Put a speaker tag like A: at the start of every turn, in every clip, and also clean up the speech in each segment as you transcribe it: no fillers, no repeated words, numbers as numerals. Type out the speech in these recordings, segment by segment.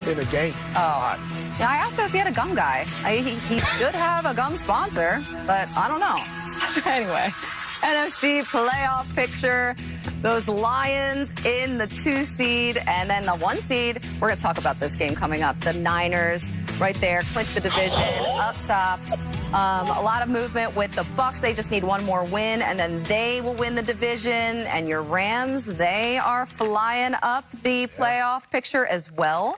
A: in a game.
B: Oh, yeah, I asked him if he had a gum guy. He should have a gum sponsor, but I don't know. Anyway, NFC playoff picture. Those Lions in the 2 seed and then the 1 seed. We're going to talk about this game coming up. The Niners right there, clinch the division up top. A lot of movement with the Bucs. They just need one more win, and then they will win the division. And your Rams, they are flying up the playoff picture as well.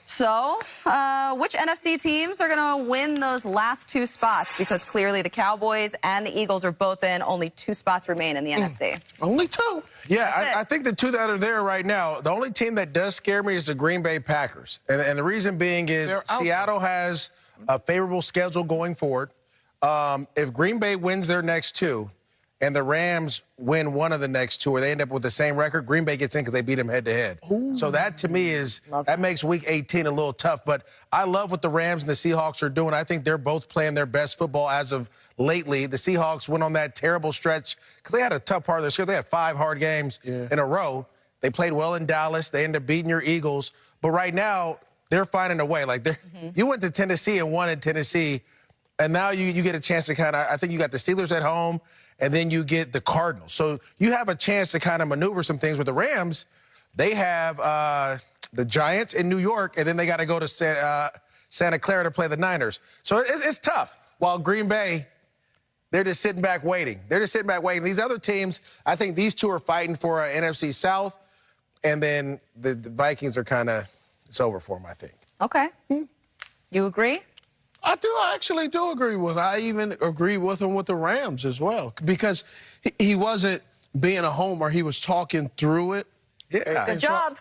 B: So, which NFC teams are going to win those last 2 spots? Because clearly the Cowboys and the Eagles are both in. Only 2 spots remain in the NFC.
A: Only 2?
C: Yeah, I think the 2 that are there right now, the only team that does scare me is the Green Bay Packers. And the reason being is Seattle has a favorable schedule going forward. If Green Bay wins their next 2 and the Rams win one of the next 2 or they end up with the same record, Green Bay gets in because they beat them head-to-head. So that, to me, that makes Week 18 a little tough. But I love what the Rams and the Seahawks are doing. I think they're both playing their best football as of lately. The Seahawks went on that terrible stretch because they had a tough part of their schedule. They had 5 hard games in a row. They played well in Dallas. They ended up beating your Eagles. But right now, they're finding a way. Like, you went to Tennessee and won in Tennessee, and now you get a chance to kind of, I think you got the Steelers at home, and then you get the Cardinals. So you have a chance to kind of maneuver some things with the Rams. They have the Giants in New York, and then they got to go to Santa Clara to play the Niners. So it's tough. While Green Bay, they're just sitting back waiting. They're just sitting back waiting. These other teams, I think these 2 are fighting for NFC South, and then the Vikings are kind of, it's over for them, I think.
B: Okay. You agree?
A: I actually do agree with him. I even agree with him with the Rams as well, because he wasn't being a homer. He was talking through it.
C: Yeah.
B: Good job.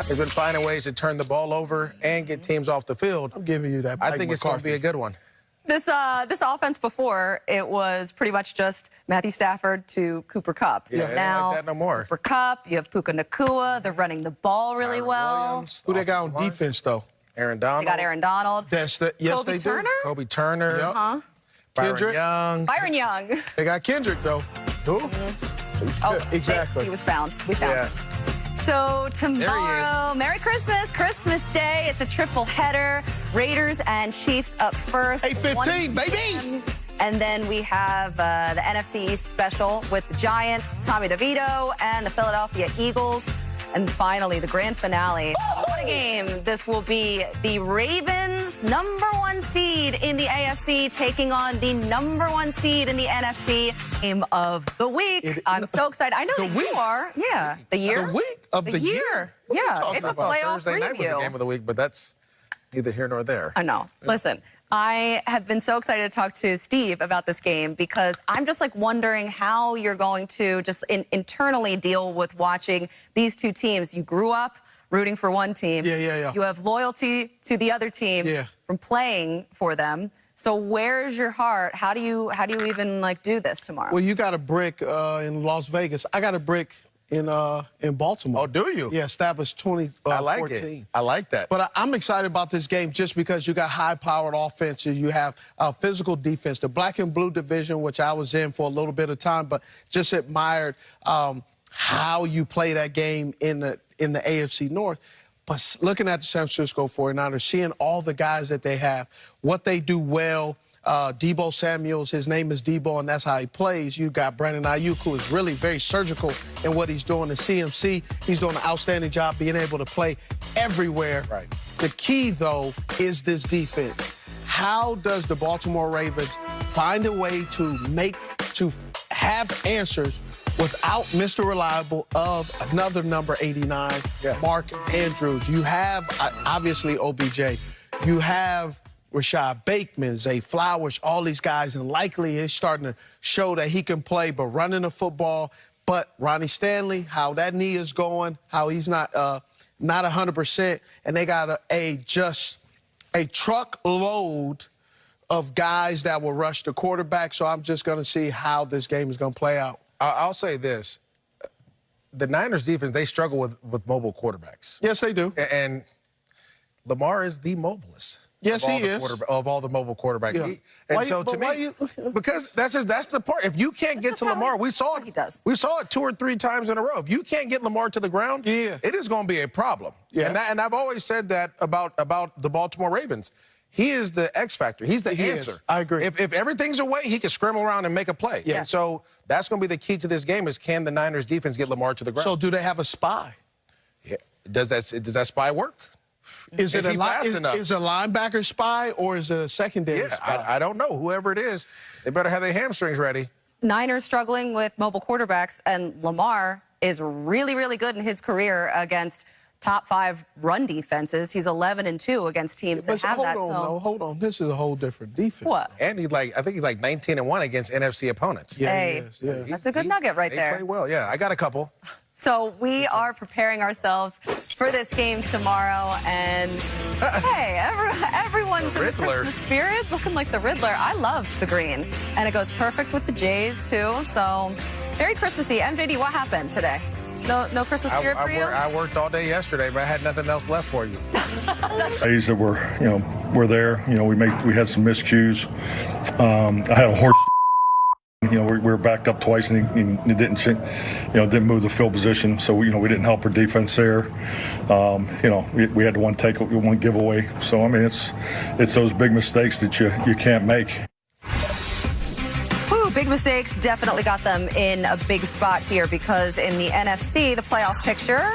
C: They've been finding ways to turn the ball over and get teams off the field.
A: I'm giving you that.
C: I think it's going to be a good one.
B: This offense before, it was pretty much just Matthew Stafford to Cooper Kupp.
C: Yeah,
B: now,
C: like that no more.
B: Cooper Kupp, you have Puka Nacua. They're running the ball really well.
C: Williams,
A: Who they got on defense, though?
C: Aaron Donald.
B: They got Aaron Donald.
A: Yes,
B: Kobe
A: they
B: Turner?
A: do.
C: Kobe Turner.
B: Uh-huh.
A: Kendrick.
B: Byron Young.
A: They got Kendrick, though. Who?
B: Oh,
A: exactly.
B: He was found. We found him. So tomorrow, Merry Christmas, Christmas Day. It's a triple header. Raiders and Chiefs up first.
A: 8:15, baby.
B: And then we have the NFC East special with the Giants, Tommy DeVito, and the Philadelphia Eagles. And finally, the grand finale. What a game. This will be the Ravens, #1 seed in the AFC, taking on the #1 seed in the NFC. Game of the week. I'm so excited. I know that you are. Yeah. The year?
A: The week of the year?
B: Yeah. It's a playoff
C: Thursday night was the game of the week, but that's neither here nor there.
B: I know. Listen. I have been so excited to talk to Steve about this game because I'm just like wondering how you're going to just internally deal with watching these 2 teams. You grew up rooting for one team.
A: Yeah.
B: You have loyalty to the other team from playing for them. So where's your heart? How do you even like do this tomorrow?
A: Well, you got a brick in Las Vegas. I got a brick in Baltimore.
C: Oh, do you?
A: Yeah, established 2014.
C: I like it. I like that.
A: But I'm excited about this game just because you got high-powered offenses. You have physical defense. The black and blue division, which I was in for a little bit of time, but just admired how you play that game in the AFC North. But looking at the San Francisco 49ers, seeing all the guys that they have, what they do well, Debo Samuels, his name is Debo, and that's how he plays. You got Brandon Ayuk, who is really very surgical in what he's doing. The CMC, he's doing an outstanding job being able to play everywhere.
C: Right.
A: The key, though, is this defense. How does the Baltimore Ravens find a way to have answers without Mr. Reliable of another number 89, Mark Andrews? You have, obviously, OBJ. You have Rashad Bateman, Zay Flowers, all these guys, and likely is starting to show that he can play, but running the football. But Ronnie Stanley, how that knee is going, how he's not 100%, and they got just a truckload of guys that will rush the quarterback. So I'm just going to see how this game is going to play out.
C: I'll say this. The Niners defense, they struggle with mobile quarterbacks.
A: Yes, they do.
C: And Lamar is the mobilest.
A: Yes, he is.
C: Of all the mobile quarterbacks.
A: Yeah.
C: Because that's the part. If you can't get to Lamar, we saw it.
B: He does.
C: We saw it 2 or 3 times in a row. If you can't get Lamar to the ground, it is going to be a problem.
A: Yeah.
C: And I've always said that about the Baltimore Ravens. He is the X factor. He's the answer.
A: I agree.
C: If everything's away, he can scramble around and make a play.
A: Yeah.
C: And so that's going to be the key to this game is can the Niners defense get Lamar to the ground?
A: So do they have a spy?
C: Yeah. Does that spy work?
A: Is it a
C: enough?
A: linebacker spy or is it a secondary spy?
C: I don't know. Whoever it is, they better have their hamstrings ready.
B: Niners struggling with mobile quarterbacks, and Lamar is really, really good in his career against top 5 run defenses. He's 11-2 against teams that have that.
A: Hold on. This is a whole different defense.
B: What?
C: And I think he's like 19-1 against NFC opponents.
A: Yeah,
B: hey, that's a good nugget right there.
C: They play well. Yeah, I got a couple.
B: So we are preparing ourselves for this game tomorrow, and hey, everyone's in the Christmas spirit, looking like the Riddler. I love the green, and it goes perfect with the Jays too. So very Christmassy. MJD, what happened today? No Christmas spirit for you?
C: I worked all day yesterday, but I had nothing else left for you.
D: Days that we're there. We had some miscues. I had a horse. We were backed up twice, and he didn't move the field position, so we didn't help our defense there. We had one giveaway. So I mean, it's those big mistakes that you can't make.
B: Big mistakes definitely got them in a big spot here because in the NFC, the playoff picture,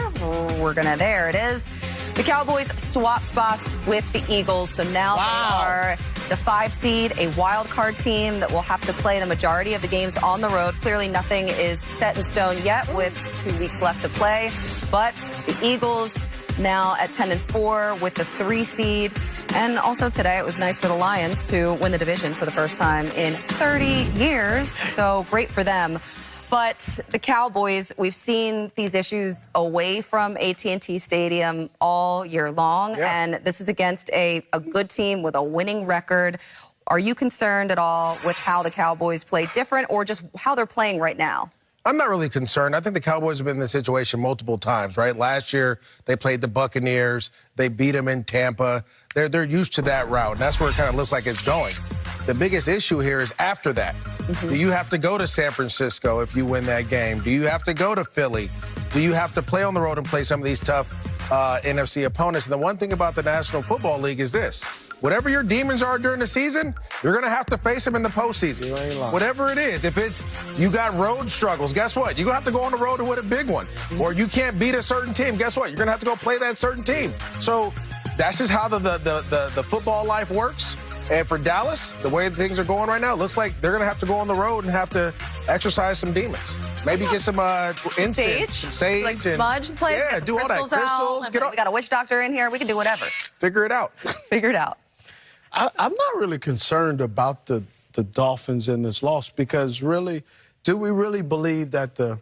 B: there it is. The Cowboys swap spots with the Eagles, so now they are the 5 seed, a wild card team that will have to play the majority of the games on the road. Clearly nothing is set in stone yet with 2 weeks left to play, but the Eagles now at 10-4 with the 3 seed. And also today, it was nice for the Lions to win the division for the first time in 30 years. So great for them. But the Cowboys, we've seen these issues away from AT&T Stadium all year long. Yeah. And this is against a good team with a winning record. Are you concerned at all with how the Cowboys play different or just how they're playing right now?
C: I'm not really concerned. I think the Cowboys have been in this situation multiple times, right? Last year, they played the Buccaneers. They beat them in Tampa. They're used to that route, and that's where it kind of looks like it's going. The biggest issue here is after that. Do you have to go to San Francisco if you win that game? Do you have to go to Philly? Do you have to play on the road and play some of these tough NFC opponents? And the one thing about the National Football League is this. Whatever your demons are during the season, you're going to have to face them in the postseason.
A: You ain't lying.
C: Whatever it is. If it's you got road struggles, guess what? You're going to have to go on the road and win a big one. Or you can't beat a certain team. Guess what? You're going to have to go play that certain team. So that's just how the football life works. And for Dallas, the way things are going right now, it looks like they're going to have to go on the road and have to exercise some demons. Maybe get some incense, some sage.
B: Like smudge the place,
C: yeah,
B: get some
C: do all that.
B: crystals. We got a witch doctor in here. We can do whatever.
C: Figure it out.
B: Figure it out.
A: I'm not really concerned about the Dolphins in this loss because really, do we really believe that the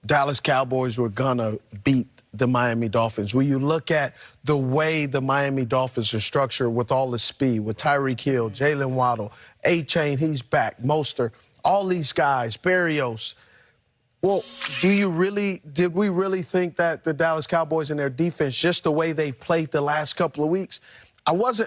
A: Dallas Cowboys were going to beat the Miami Dolphins? When you look at the way the Miami Dolphins are structured with all the speed, with Tyreek Hill, Jalen Waddle, A-Chain, he's back, Mostert, all these guys, Berrios. Well, did we really think that the Dallas Cowboys and their defense, just the way they've played the last couple of weeks, I wasn't